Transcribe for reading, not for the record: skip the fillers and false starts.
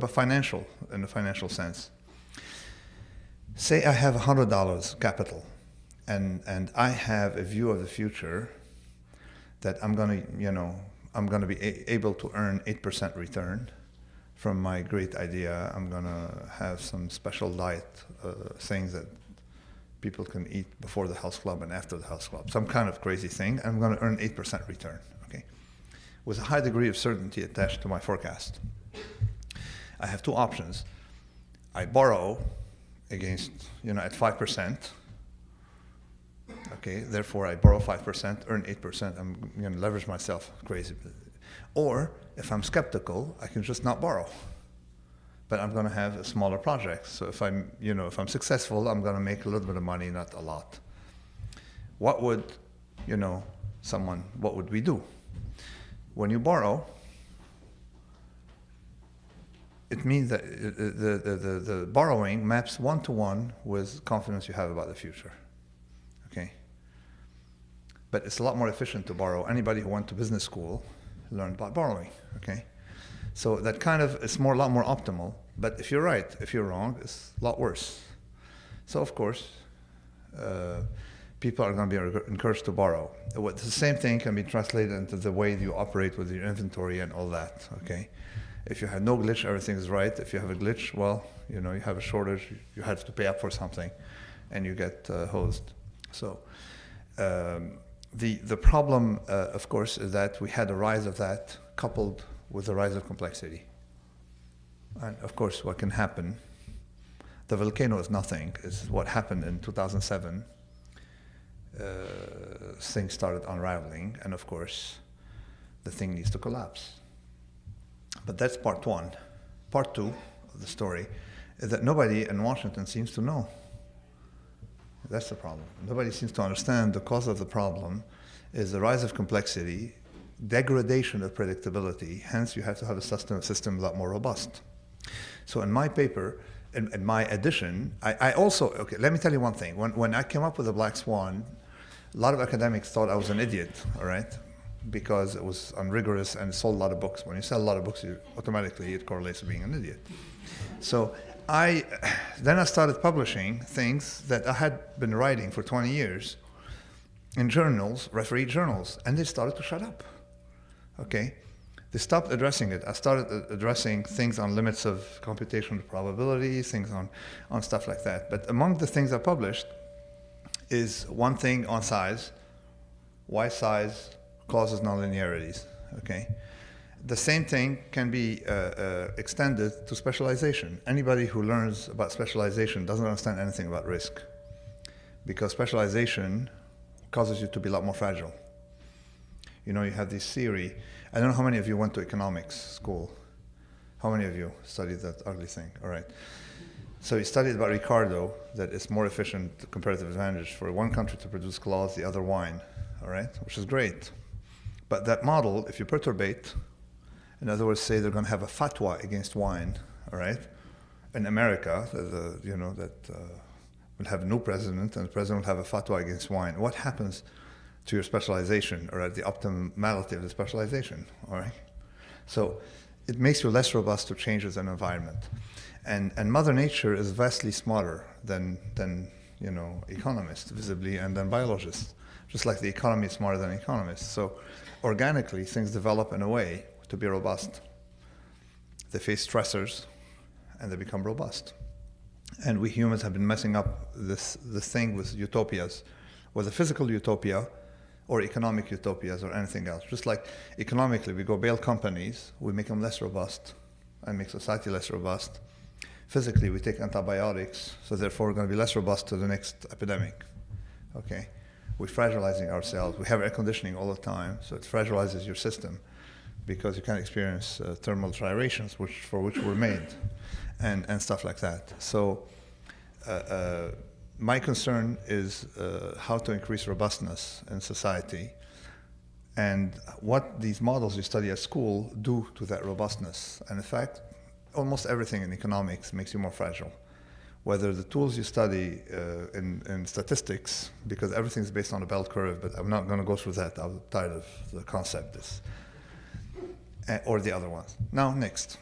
but financial, in the financial sense. Say I have $100 capital, and I have a view of the future that I'm going to be able to earn 8% return from my great idea. I'm going to have some special diet things that people can eat before the health club and after the health club, some kind of crazy thing. I'm going to earn 8% return, okay, with a high degree of certainty attached to my forecast. I have two options. I borrow against, at 5%. Okay, therefore I borrow 5%, earn 8%. I'm going to leverage myself crazy. Or if I'm skeptical, I can just not borrow. But I'm going to have a smaller project. So if I'm successful, I'm going to make a little bit of money, not a lot. What would, what would we do? When you borrow, it means that the borrowing maps one-to-one with confidence you have about the future, okay? But it's a lot more efficient to borrow. Anybody who went to business school learned about borrowing, okay? So that kind of, it's a lot more optimal. But if you're right, if you're wrong, it's a lot worse. So of course, people are going to be encouraged to borrow. The same thing can be translated into the way you operate with your inventory and all that, okay? If you have no glitch, everything is right. If you have a glitch, well, you have a shortage, you have to pay up for something, and you get hosed. So the problem, of course, is that we had a rise of that coupled with the rise of complexity. And of course, what can happen, the volcano is nothing, is what happened in 2007. Things started unraveling, and of course, the thing needs to collapse. But that's part one. Part two of the story is that nobody in Washington seems to know. That's the problem. Nobody seems to understand the cause of the problem is the rise of complexity, degradation of predictability, hence you have to have a system a lot more robust. So in my paper, in my edition, I also, okay, let me tell you one thing. When I came up with the Black Swan, a lot of academics thought I was an idiot, all right? Because it was unrigorous and sold a lot of books. When you sell a lot of books, automatically it correlates to being an idiot. So then I started publishing things that I had been writing for 20 years in journals, referee journals, and they started to shut up, okay? They stopped addressing it. I started addressing things on limits of computational probability, things on stuff like that. But among the things I published is one thing on size, why size causes nonlinearities, okay? The same thing can be extended to specialization. Anybody who learns about specialization doesn't understand anything about risk, because specialization causes you to be a lot more fragile. You have this theory. I don't know how many of you went to economics school. How many of you studied that ugly thing? All right. So you studied about Ricardo, that it's more efficient comparative advantage for one country to produce cloth, the other wine, all right, which is great. But that model, if you perturbate, in other words, say they're going to have a fatwa against wine, all right? In America, will have a new president, and the president will have a fatwa against wine. What happens to your specialization, or at the optimality of the specialization, all right? So it makes you less robust to changes in environment. And Mother Nature is vastly smarter than economists, visibly, and than biologists, just like the economy is smarter than economists. So organically, things develop in a way to be robust. They face stressors, and they become robust. And we humans have been messing up this thing with utopias, whether physical utopia or economic utopias or anything else. Just like economically, we go bail companies, we make them less robust and make society less robust. Physically, we take antibiotics, so therefore we're going to be less robust to the next epidemic, okay? We're fragilizing ourselves. We have air conditioning all the time, so it fragilizes your system because you can experience thermal gyrations, for which we're made, and stuff like that. So my concern is how to increase robustness in society and what these models you study at school do to that robustness. And in fact, almost everything in economics makes you more fragile. Whether the tools you study in statistics, because everything's based on a bell curve, but I'm not going to go through that. I'm tired of the concept, or the other ones. Now, next.